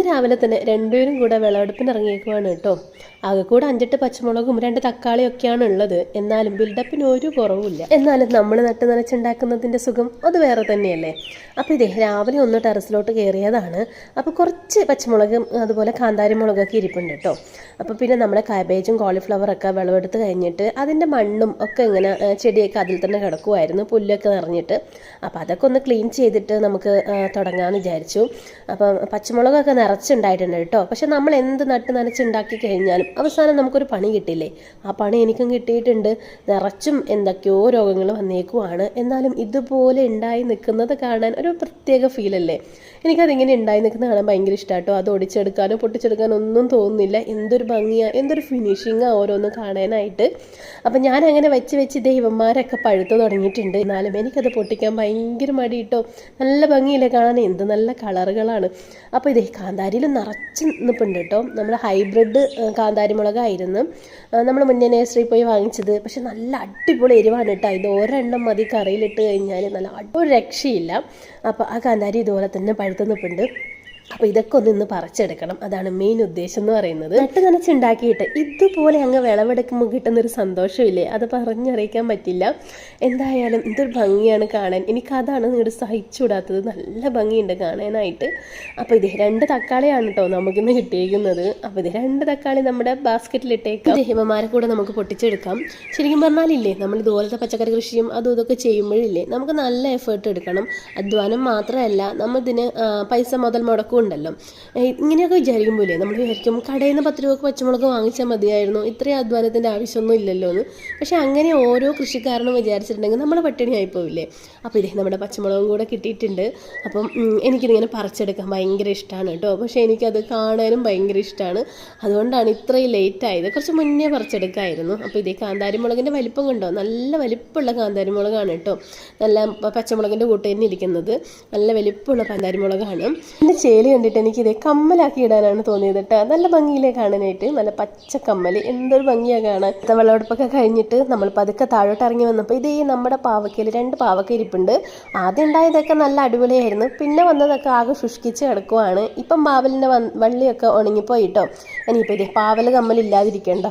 രാവിലെ തന്നെ രണ്ടുപേരും കൂടെ വിളവെടുപ്പിന് ഇറങ്ങിയേക്കുവാണ് കേട്ടോ. ആകെ കൂടെ 5-8 പച്ചമുളകും 2 തക്കാളിയൊക്കെയാണ് ഉള്ളത്. എന്നാലും ബിൽഡപ്പിന് ഒരു കുറവുമില്ല. എന്നാലും നമ്മൾ നട്ട് നനച്ചുണ്ടാക്കുന്നതിൻ്റെ സുഖം അത് വേറെ തന്നെയല്ലേ. അപ്പോൾ ഇതേ രാവിലെ ഒന്ന് ടെറസിലോട്ട് കയറിയതാണ്. അപ്പോൾ കുറച്ച് പച്ചമുളകും അതുപോലെ കാന്താരി മുളകൊക്കെ ഇരിപ്പുണ്ട് കേട്ടോ. അപ്പോൾ പിന്നെ നമ്മുടെ കാബേജും കോളിഫ്ലവറൊക്കെ വിളവെടുത്ത് കഴിഞ്ഞിട്ട് അതിൻ്റെ മണ്ണും ഒക്കെ ഇങ്ങനെ ചെടിയൊക്കെ അതിൽ തന്നെ കിടക്കുമായിരുന്നു, പുല്ലൊക്കെ നിറഞ്ഞിട്ട്. അപ്പോൾ അതൊക്കെ ഒന്ന് ക്ലീൻ ചെയ്തിട്ട് നമുക്ക് തുടങ്ങാമെന്ന് വിചാരിച്ചു. അപ്പം പച്ചമുളകൊക്കെ നിറച്ചുണ്ടായിട്ടുണ്ട് കേട്ടോ. പക്ഷെ നമ്മൾ എന്ത് നട്ട് നനച്ചുണ്ടാക്കി കഴിഞ്ഞാലും അവസാനം നമുക്കൊരു പണി കിട്ടില്ലേ. ആ പണി എനിക്കും കിട്ടിയിട്ടുണ്ട്. നിറച്ചും എന്തൊക്കെയോ രോഗങ്ങൾ വന്നേക്കുവാണ്. എന്നാലും ഇതുപോലെ ഉണ്ടായി നിൽക്കുന്നത് കാണാൻ ഒരു പ്രത്യേക ഫീലല്ലേ. എനിക്കതിങ്ങനെ ഉണ്ടായി നിൽക്കുന്നത് കാണാൻ ഭയങ്കര ഇഷ്ടമാട്ടോ. അത് ഒടിച്ചെടുക്കാനോ പൊട്ടിച്ചെടുക്കാനോ ഒന്നും തോന്നുന്നില്ല. എന്തൊരു ഭംഗിയാണ്, എന്തൊരു ഫിനിഷിങ്ങാണ് ഓരോന്ന് കാണാനായിട്ട്. അപ്പം ഞാനങ്ങനെ വെച്ച് ദൈവന്മാരൊക്കെ പഴുത്ത് തുടങ്ങിയിട്ടുണ്ട്. എന്നാലും എനിക്കത് പൊട്ടിക്കാൻ ഭയങ്കര മടി കേട്ടോ. നല്ല ഭംഗിയില്ലേ കാണാൻ, എന്ത് നല്ല കളറുകളാണ്. അപ്പോൾ ഇതേ കാന്താരിയിൽ നിറച്ച് നിൽപ്പുണ്ട് കേട്ടോ. നമ്മൾ ഹൈബ്രിഡ് കാന്താരി മുളകായിരുന്നു നമ്മൾ മുന്നേ നേഴ്സറി പോയി വാങ്ങിച്ചത്. പക്ഷെ നല്ല അടിപൊളി എരിവാണ് കേട്ടോ. ഇത് ഒരെണ്ണം മതി കറിയിലിട്ട് കഴിഞ്ഞാൽ നല്ല ഒരു രക്ഷയില്ല. അപ്പോൾ ആ കാന്താരി ഇതുപോലെ തന്നെ പഴുത്ത് നിൽപ്പുണ്ട്. അപ്പോൾ ഇതൊക്കെ ഒന്ന് പറിച്ചെടുക്കണം. അതാണ് മെയിൻ ഉദ്ദേശം എന്ന് പറയുന്നത്. നട്ട് നനച്ചുണ്ടാക്കിയിട്ട് ഇതുപോലെ അങ്ങ് വിളവെടുക്കുമ്പോൾ കിട്ടുന്നൊരു സന്തോഷമില്ലേ, അത് പറഞ്ഞറിയിക്കാൻ പറ്റില്ല. എന്തായാലും ഇതൊരു ഭംഗിയാണ് കാണാൻ. എനിക്കതാണ് നിങ്ങളുടെ സഹിച്ചുകൂടാത്തത്. നല്ല ഭംഗിയുണ്ട് കാണാനായിട്ട്. അപ്പോൾ ഇത് 2 തക്കാളിയാണ് കേട്ടോ നമുക്കിന്ന് കിട്ടിയിരിക്കുന്നത്. അപ്പോൾ ഇത് 2 തക്കാളി നമ്മുടെ ബാസ്ക്കറ്റിലിട്ടേക്കാം. ദേഹിമമാരെ കൂടെ നമുക്ക് പൊട്ടിച്ചെടുക്കാം. ശരിക്കും പറഞ്ഞാലില്ലേ, നമ്മൾ ഇതുപോലത്തെ പച്ചക്കറി കൃഷിയും അതും ഇതൊക്കെ ചെയ്യുമ്പോഴില്ലേ നമുക്ക് നല്ല എഫേർട്ട് എടുക്കണം. അധ്വാനം മാത്രമല്ല, നമ്മളിതിന് പൈസ മുതൽ മുടക്കും ഉണ്ടല്ലോ. ഇങ്ങനെയൊക്കെ വിചാരിക്കുമ്പോഴേ നമ്മൾ വിചാരിക്കും കടയിൽ നിന്ന് 10 രൂപക്ക് പച്ചമുളക് വാങ്ങിച്ചാൽ മതിയായിരുന്നു, ഇത്രയും അധ്വാനത്തിൻ്റെ ആവശ്യമൊന്നും ഇല്ലല്ലോ എന്ന്. പക്ഷെ അങ്ങനെ ഓരോ കൃഷിക്കാരനും വിചാരിച്ചിട്ടുണ്ടെങ്കിൽ നമ്മൾ പട്ടിണിയായി പോവില്ലേ. അപ്പോൾ ഇതേ നമ്മുടെ പച്ചമുളകും കൂടെ കിട്ടിയിട്ടുണ്ട്. അപ്പം എനിക്കിതിങ്ങനെ പറിച്ചെടുക്കാൻ ഭയങ്കര ഇഷ്ടമാണ് കേട്ടോ. പക്ഷേ എനിക്കത് കാണാനും ഭയങ്കര ഇഷ്ടമാണ്. അതുകൊണ്ടാണ് ഇത്രയും ലേറ്റ് ആയത്. കുറച്ച് മുന്നേ പറിച്ചെടുക്കാമായിരുന്നു. അപ്പോൾ ഇതേ കാന്താരി മുളകിൻ്റെ വലിപ്പം കണ്ടോ, നല്ല വലിപ്പമുള്ള കാന്താരി മുളകാണ് കേട്ടോ. നല്ല പച്ചമുളകിൻ്റെ കൂട്ട് തന്നെ ഇരിക്കുന്നത്. നല്ല വലിപ്പമുള്ള കാന്താരി മുളകാണ്. എൻ്റെ ചേലി കണ്ടിട്ട് എനിക്കിതേ കമ്മലാക്കി ഇടാനാണ് തോന്നിയത് കേട്ടോ. നല്ല ഭംഗിയിലേ കാണാനായിട്ട്. നല്ല പച്ച കമ്മൽ, എന്തൊരു ഭംഗിയാണ് കാണാൻ. വിളവെടുപ്പൊക്കെ കഴിഞ്ഞിട്ട് നമ്മൾ പതുക്കെ താഴോട്ട് ഇറങ്ങി വന്നപ്പോൾ ഇതേ നമ്മുടെ പാവക്കയിൽ 2 പാവക്ക ഇരിപ്പുണ്ട്. ആദ്യം ഉണ്ടായതൊക്കെ നല്ല അടിപൊളിയായിരുന്നു. പിന്നെ വന്നതൊക്കെ ആകെ ശുഷ്കിച്ച് കിടക്കുവാണ്. ഇപ്പം പാവലിൻ്റെ വള്ളിയൊക്കെ ഉണങ്ങിപ്പോയിട്ടോ. ഇനിയിപ്പോൾ ഇതേ പാവൽ കമ്മലില്ലാതിരിക്കണ്ട.